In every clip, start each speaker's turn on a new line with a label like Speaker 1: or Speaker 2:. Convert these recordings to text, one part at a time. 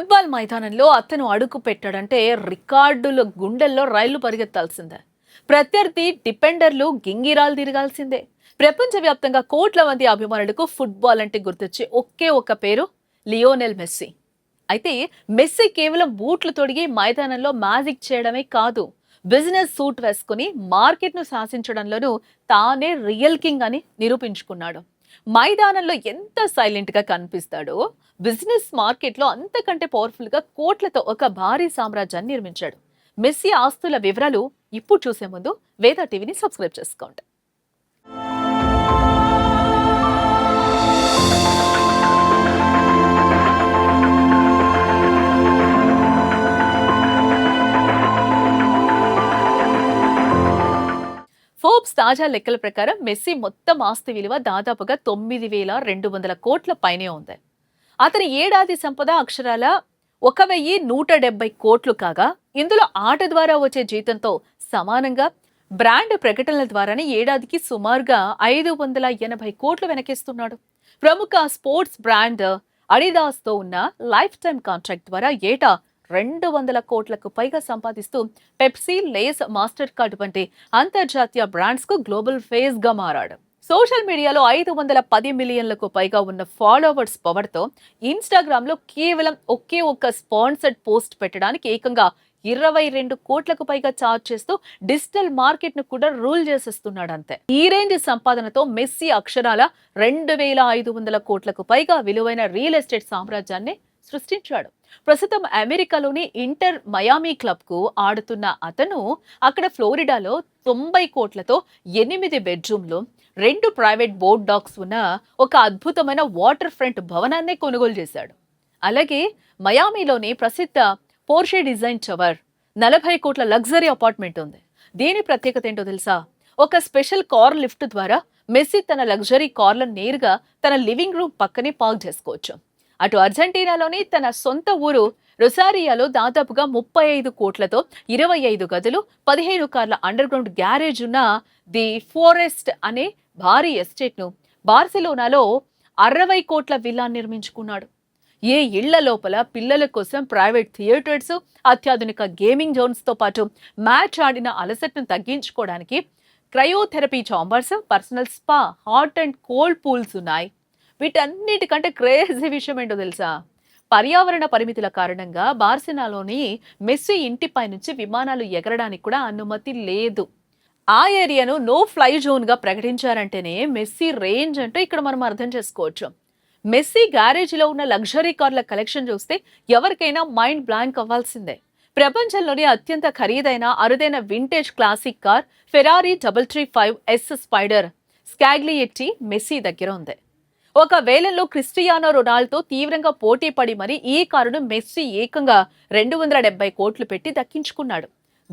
Speaker 1: Football మైదానంలో అతను అడుగు పెట్టాడంటే రికార్డుల గుండెల్లో రైళ్లు పరిగెత్తాల్సిందే. ప్రత్యర్థి డిపెండర్లు గింగిరాలు తిరగాల్సిందే. ప్రపంచవ్యాప్తంగా కోట్ల మంది అభిమానులకు ఫుట్బాల్ అంటే గుర్తొచ్చే ఒకే ఒక పేరు లియోనెల్ మెస్సీ. అయితే మెస్సీ కేవలం బూట్లు తొడిగి మైదానంలో మ్యాజిక్ చేయడమే కాదు, బిజినెస్ సూట్ వేసుకుని మార్కెట్ను శాసించడంలోనూ తానే రియల్ కింగ్ అని నిరూపించుకున్నాడు. మైదానంలో ఎంత సైలెంట్ గా కనిపిస్తాడో, బిజినెస్ మార్కెట్లో అంతకంటే పవర్ఫుల్ గా కోట్లతో ఒక భారీ సామ్రాజ్యాన్ని నిర్మించాడు. మెస్సీ ఆస్తుల వివరాలు ఇప్పుడు చూసే ముందు వేద టీవీని సబ్స్క్రైబ్ చేసుకోండి. ఫోర్బ్స్ తాజా లెక్కల ప్రకారం మెస్సీ మొత్తం ఆస్తి విలువ దాదాపుగా 9,200 కోట్ల పైనే ఉంది. అతని ఏడాది సంపద అక్షరాల 1,170 కోట్లు కాగా, ఇందులో ఆట ద్వారా వచ్చే జీతంతో సమానంగా బ్రాండ్ ప్రకటనల ద్వారానే ఏడాదికి సుమారుగా 580 కోట్లు వెనకేస్తున్నాడు. ప్రముఖ స్పోర్ట్స్ బ్రాండ్ అడిదాస్ తో ఉన్న లైఫ్ టైమ్ కాంట్రాక్ట్ ద్వారా ఏటా 200 కోట్లకు పైగా సంపాదిస్తూ పెప్సీ, లేస్, మాస్టర్ కార్డ్ వంటి అంతర్జాతీయ బ్రాండ్స్ కు గ్లోబల్ ఫేస్ గా మారాడు. సోషల్ మీడియాలో 510 మిలియన్లకు పైగా ఉన్న ఫాలోవర్స్ పవర్ తో ఇన్స్టాగ్రామ్ లో కేవలం ఒకే ఒక్క స్పాన్సర్డ్ పోస్ట్ పెట్టడానికి ఏకంగా 22 కోట్లకు పైగా చార్జ్ చేస్తూ డిజిటల్ మార్కెట్ ను కూడా రూల్ చేసేస్తున్నాడు. అంతే ఈ రేంజ్ సంపాదనతో మెస్సీ అక్షరాల 2,500 కోట్లకు పైగా విలువైన రియల్ ఎస్టేట్ సామ్రాజ్యాన్ని సృష్టించాడు. ప్రస్తుతం అమెరికాలోని ఇంటర్ మయామి క్లబ్ కు ఆడుతున్న అతను అక్కడ ఫ్లోరిడాలో 90 కోట్లతో 8 బెడ్రూమ్లు, 2 ప్రైవేట్ బోర్డ్ డాక్స్ ఉన్న ఒక అద్భుతమైన వాటర్ ఫ్రంట్ భవనాన్ని కొనుగోలు చేశాడు. అలాగే మయామిలోని ప్రసిద్ధ పోర్షే డిజైన్ టవర్ 40 కోట్ల లగ్జరీ అపార్ట్మెంట్ ఉంది. దీని ప్రత్యేకత ఏంటో తెలుసా? ఒక స్పెషల్ కార్ లిఫ్ట్ ద్వారా మెస్సీ తన లగ్జరీ కార్లను నేరుగా తన లివింగ్ రూమ్ పక్కనే పార్క్ చేసుకోవచ్చు. అటు అర్జెంటీనాలోని తన సొంత ఊరు రొసారియాలో దాదాపుగా 35 కోట్లతో 25 గదులు, 15 కార్ల అండర్ గ్రౌండ్ గ్యారేజ్ ఉన్న ది ఫారెస్ట్ అనే భారీ ఎస్టేట్ ను బార్సిలోనాలో 60 కోట్ల విల్లా నిర్మించుకున్నాడు. ఏ ఇళ్ల లోపల పిల్లల కోసం ప్రైవేట్ థియేటర్స్, అత్యాధునిక గేమింగ్ జోన్స్ తో పాటు మ్యాచ్ ఆడిన అలసటను తగ్గించుకోవడానికి cryotherapy chambers, personal spa, hot and cold pools ఉన్నాయి. వీటన్నిటికంటే క్రేజీ విషయం ఏంటో తెలుసా? పర్యావరణ పరిమితుల కారణంగా బార్సిలోనాలోని మెస్సీ ఇంటిపై నుంచి విమానాలు ఎగరడానికి కూడా అనుమతి లేదు. ఆ ఏరియాను నో ఫ్లై జోన్ గా ప్రకటించారంటేనే మెస్సీ రేంజ్ అంటే ఇక్కడ మనం అర్థం చేసుకోవచ్చు. మెస్సీ గ్యారేజ్లో ఉన్న లగ్జరీ కార్ల కలెక్షన్ చూస్తే ఎవరికైనా మైండ్ బ్లాంక్ అవ్వాల్సిందే. ప్రపంచంలోని అత్యంత ఖరీదైన అరుదైన vintage classic car Ferrari 335S Spider Scaglietti Messi దగ్గర ఉంది. ఒక వేళల్లో క్రిస్టియానో రొనాల్డోతో తీవ్రంగా పోటీ పడి మరి ఈ కారును మెస్సీ ఏకంగా 270 కోట్లు పెట్టి దక్కించుకున్నాడు.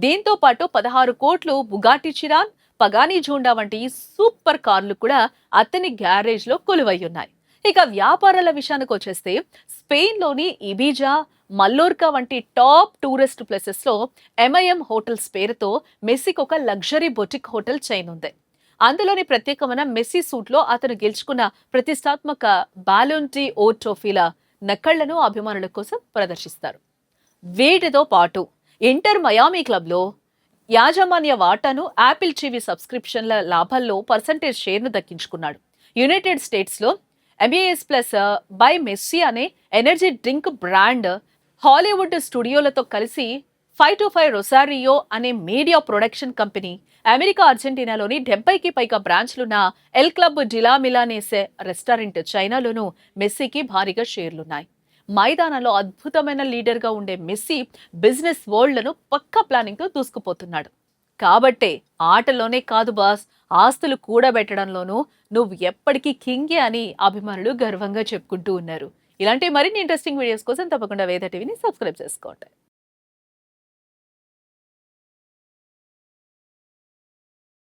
Speaker 1: దీంతో పాటు 16 కోట్లు బుగాటి చిరాన్, పగానీ జోండా వంటి సూపర్ కార్లు కూడా అతని గ్యారేజ్ లో కొలువయ్యున్నాయి. ఇక వ్యాపారాల విషయానికి వచ్చేస్తే స్పెయిన్ లోని ఇబిజా, మల్లోర్కా వంటి టాప్ టూరిస్ట్ ప్లేసెస్ లో MIM హోటల్స్ పేరుతో మెస్సీకి ఒక లగ్జరీ బొటిక్ హోటల్ చైన్ ఉంది. అందులోని ప్రత్యేకమైన మెస్సీ సూట్ లో అతను గెలుచుకున్న ప్రతిష్టాత్మక బాలోన్ డి ఓర్ ట్రోఫీల నకళ్లను అభిమానుల కోసం ప్రదర్శిస్తారు. వీటితో పాటు ఇంటర్ మయామి క్లబ్ లో యాజమాన్య వాటాను, యాపిల్ టీవీ సబ్స్క్రిప్షన్ల లాభాల్లో పర్సంటేజ్ షేర్ను దక్కించుకున్నాడు. యునైటెడ్ స్టేట్స్ లో MAS ప్లస్ బై మెస్సీ అనే ఎనర్జీ డ్రింక్ బ్రాండ్ హాలీవుడ్ స్టూడియోలతో కలిసి 525 రొసారియో అనే మీడియా ప్రొడక్షన్ కంపెనీ, అమెరికా అర్జెంటీనాలోని 70కి పైగా బ్రాంచ్లున్న ఎల్ క్లబ్ డిలా మిలానేసే రెస్టారెంట్ చైనాలోనూ మెస్సీకి భారీగా షేర్లున్నాయి. మైదానంలో అద్భుతమైన లీడర్ గా ఉండే మెస్సీ బిజినెస్ వరల్డ్ లను పక్కా ప్లానింగ్ తో దూసుకుపోతున్నాడు. కాబట్టే ఆటలోనే కాదు బాస్, ఆస్తులు కూడబెట్టడంలోనూ నువ్వు ఎప్పటికీ కింగే అని అభిమానులు గర్వంగా చెప్పుకుంటూ ఉన్నారు. ఇలాంటి మరిన్ని ఇంట్రెస్టింగ్ వీడియోస్ కోసం తప్పకుండా వేద టీవీని సబ్స్క్రైబ్ చేసుకోండి.